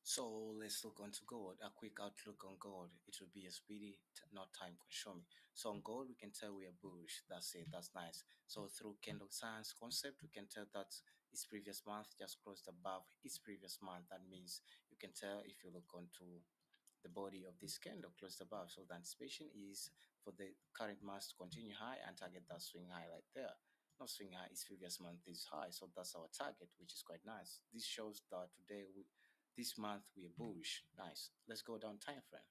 So let's look onto gold. A quick outlook on gold. It will be a speedy, not time consuming. So on gold, we can tell we are bullish. That's it. That's nice. So through candle science concept, we can tell that its previous month just closed above its previous month. That means you can tell if you look onto the body of this candle closed above. So the anticipation is for the current month to continue high and target that swing high right there. Not swing high, its previous month is high. So that's our target, which is quite nice. This shows that this month we are bullish. Nice. Let's go down time frame.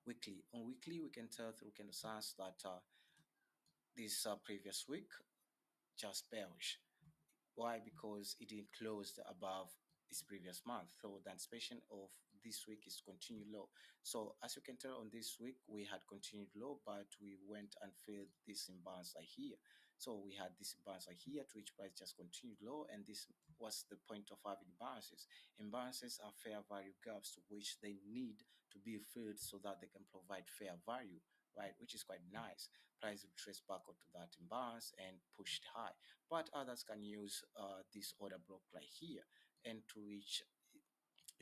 Weekly. On weekly, we can tell through candle signs that this previous week just bearish. Why? Because it didn't close above its previous month. So the anticipation of this week is continued low. So as you can tell on this week, we had continued low, but we went and filled this imbalance like here. So we had this imbalance like here, to which price just continued low, and this was the point of having imbalances. Imbalances are fair value gaps to which they need to be filled so that they can provide fair value, right? Which is quite nice. Price will trace back onto that imbalance and pushed high, but others can use this order block right here, and to which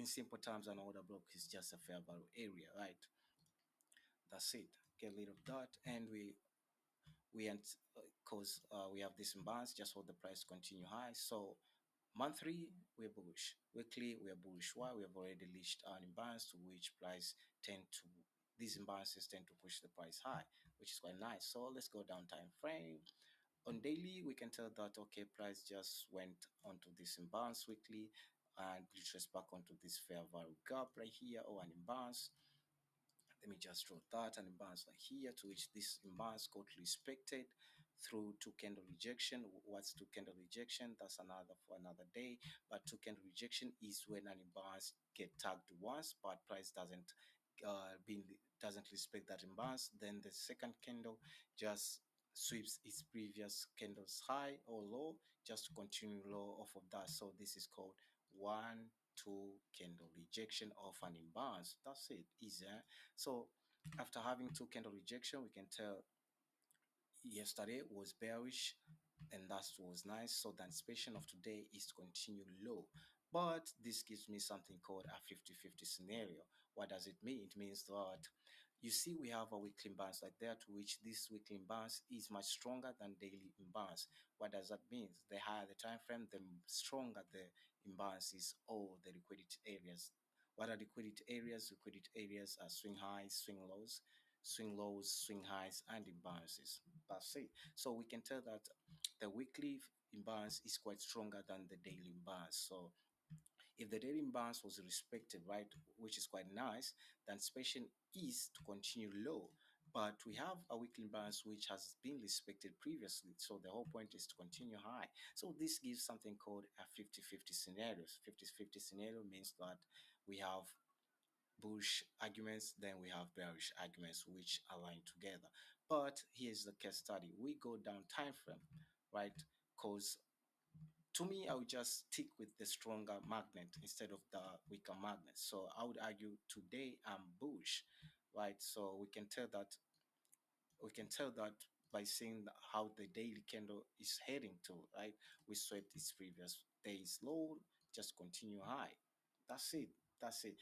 in simple terms an order block is just a fair value area, right? That's it. Get rid of that, and we because we have this imbalance, just hold the price continue high. So monthly we're bullish, weekly we're bullish. Why? We have already reached an imbalance to which price tend to these imbalances tend to push the price high, which is quite nice. So let's go down time frame. On daily, we can tell that okay, price just went onto this imbalance weekly and retraced back onto this fair value gap right here, or an imbalance. Let me just draw that an imbalance like here, to which this imbalance got respected through two candle rejection. What's two candle rejection? That's another for another day. But two candle rejection is when an imbalance get tagged once, but price doesn't respect that imbalance. Then the second candle just sweeps its previous candles high or low, just to continue low off of that. So this is called one two candle rejection of an imbalance. That's it. Easy. So after having two candle rejection, we can tell yesterday was bearish, and that was nice. So the anticipation of today is to continue low, but this gives me something called a 50-50 scenario. What does it mean? It means that you see we have a weekly imbalance like that, to which this weekly imbalance is much stronger than daily imbalance. What does that mean? The higher the time frame, the stronger the imbalance is, or the liquidity areas. What are liquidity areas? Liquidity areas are swing highs, swing lows, swing highs, and imbalances. That's it. So we can tell that the weekly imbalance is quite stronger than the daily imbalance. So if the daily imbalance was respected, right, which is quite nice, the anticipation is to continue low. But we have a weekly imbalance which has been respected previously. So the whole point is to continue high. So this gives something called a 50-50 scenarios. 50-50 scenario means that we have bullish arguments, then we have bearish arguments which align together. But here's the case study. We go down time frame, right? Because to me, I would just stick with the stronger magnet instead of the weaker magnet. So I would argue today I'm bullish, right? So we can tell that by seeing how the daily candle is heading to, right? We swept its previous day's low, just continue high. That's it. That's it.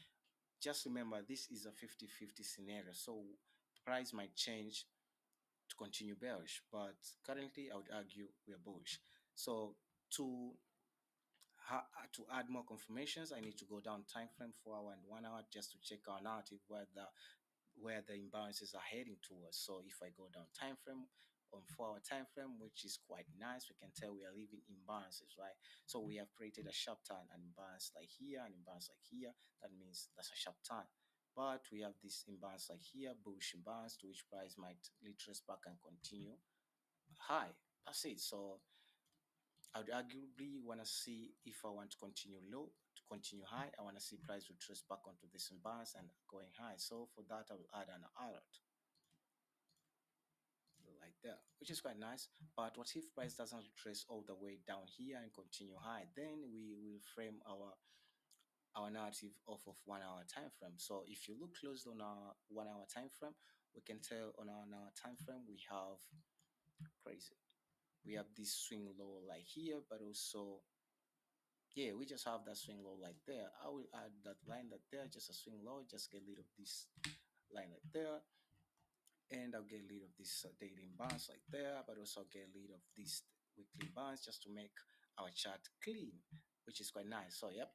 Just remember, this is a 50-50 scenario, so price might change to continue bearish, but currently I would argue we are bullish. So to to add more confirmations, I need to go down time frame 4 hour and 1 hour just to check our narrative where the imbalances are heading towards. So if I go down time frame on 4 hour time frame, which is quite nice, we can tell we are leaving imbalances, right? So we have created a sharp turn, an imbalance like here, an imbalance like here. That means that's a sharp turn. But we have this imbalance like here, bullish imbalance, to which price might retrace back and continue high. That's it. So I would arguably want to see, if I want to continue low, to continue high, I want to see price retrace back onto this imbalance and going high. So for that, I will add an alert like that, which is quite nice. But what if price doesn't retrace all the way down here and continue high? Then we will frame our narrative off of 1 hour time frame. So if you look closely on our 1 hour time frame, we can tell on our time frame we have crazy. We have this swing low like here, but also, yeah, we just have that swing low like there. I will add that there, just a swing low, just get rid of this line right there, and I'll get rid of this daily bounce like there, but also get rid of this weekly bounce just to make our chart clean, which is quite nice. So yep.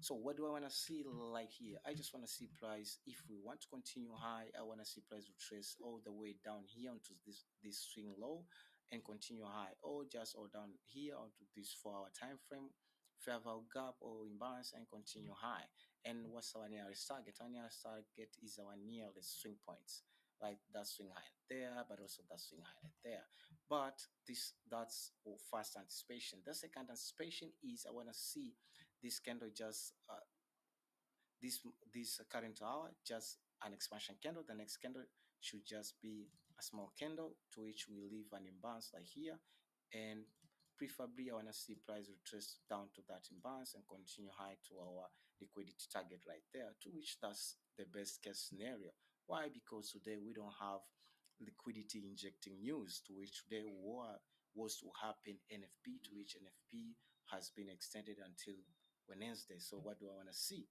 So what do I want to see like here? I just want to see price. If we want to continue high, I want to see price retrace all the way down here onto this swing low and continue high, or just or down here onto this 4 hour time frame, fair value gap or imbalance, and continue high. And what's our nearest target? Our nearest target is our nearest swing points, like that swing high there, but also that swing high there. But that's first anticipation. The second anticipation is I want to see this candle just this this current hour just an expansion candle. The next candle should just be a small candle to which we leave an imbalance like here, and preferably I want to see price retrace down to that imbalance and continue high to our liquidity target right there, to which that's the best case scenario. Why? Because today we don't have liquidity injecting news, to which today was to happen NFP, to which NFP has been extended until Wednesday. So what do I want to see?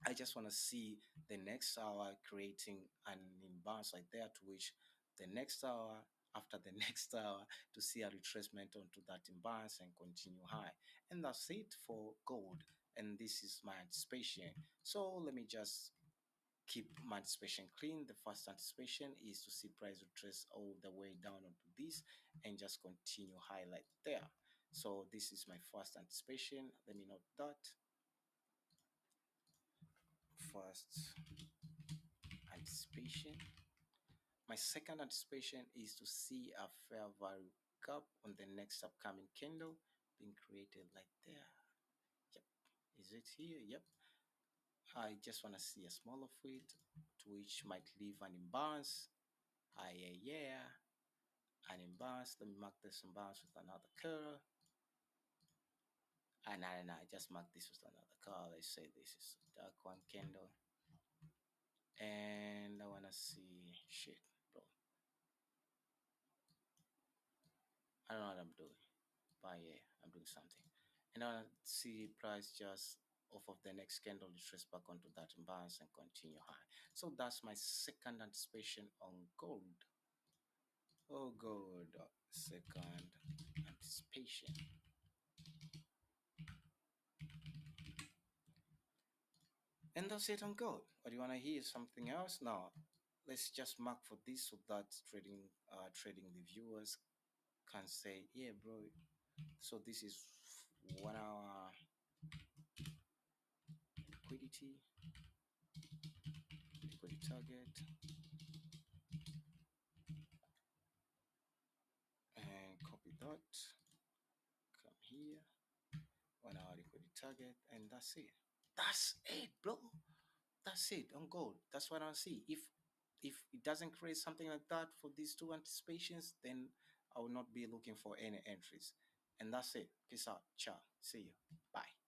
I just want to see the next hour creating an imbalance like there, to which the next hour after the next hour to see a retracement onto that imbalance and continue high. And that's it for gold. And this is my anticipation. So let me just keep my anticipation clean. The first anticipation is to see price retrace all the way down onto this and just continue high like there. So this is my first anticipation. Let me note that. First anticipation. My second anticipation is to see a fair value gap on the next upcoming candle being created like there. Yep. Is it here? Yep. I just want to see a small of it, to which might leave an imbalance. Yeah. An imbalance. Let me mark this imbalance with another color. And I just mark this with another color. Let's say this is a dark one candle. And I want to see shit, bro. I don't know what I'm doing, but yeah, I'm doing something. And I see price just off of the next candle retrace back onto that imbalance and continue high. So that's my second anticipation on gold. Oh, gold, second anticipation. And that's it on gold. Or do you want to hear something else? No, let's just mark for this so that trading the viewers can say, yeah, bro. So this is 1 hour liquidity target, and copy that. Come here, 1 hour liquidity target, and that's it. That's it, bro. That's it on gold. That's what I see. If it doesn't create something like that for these two anticipations, then I will not be looking for any entries. And that's it. Peace out. Ciao. See you. Bye.